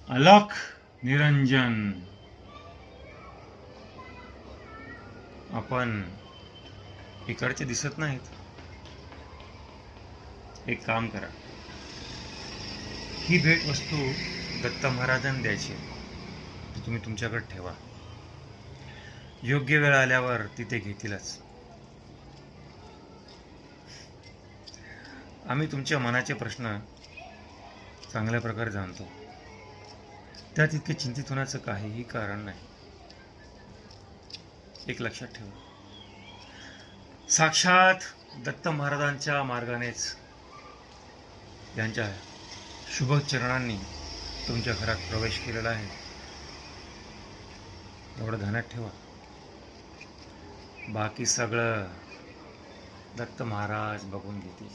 अलख निरंजन. आपण इकडचे दिसत नाहीत. एक काम करा, ही भेट वस्तू दत्त महाराजांना द्यायची, ती तुम्ही तुमच्याकडे ठेवा. योग्य वेळ आल्यावर तिथे घेतीलच. आम्ही तुमच्या मनाचे प्रश्न चांगल्या प्रकारे जाणतो, त्यात इतके चिंतित होण्याचं काहीही कारण नाही. एक लक्षात ठेवा, साक्षात दत्त महाराजांच्या मार्गानेच, यांच्या शुभ चरणांनी तुमच्या घरात प्रवेश केलेला आहे. एवढं ध्यानात ठेवा. बाकी सगळं दत्त महाराज बघून घेतील.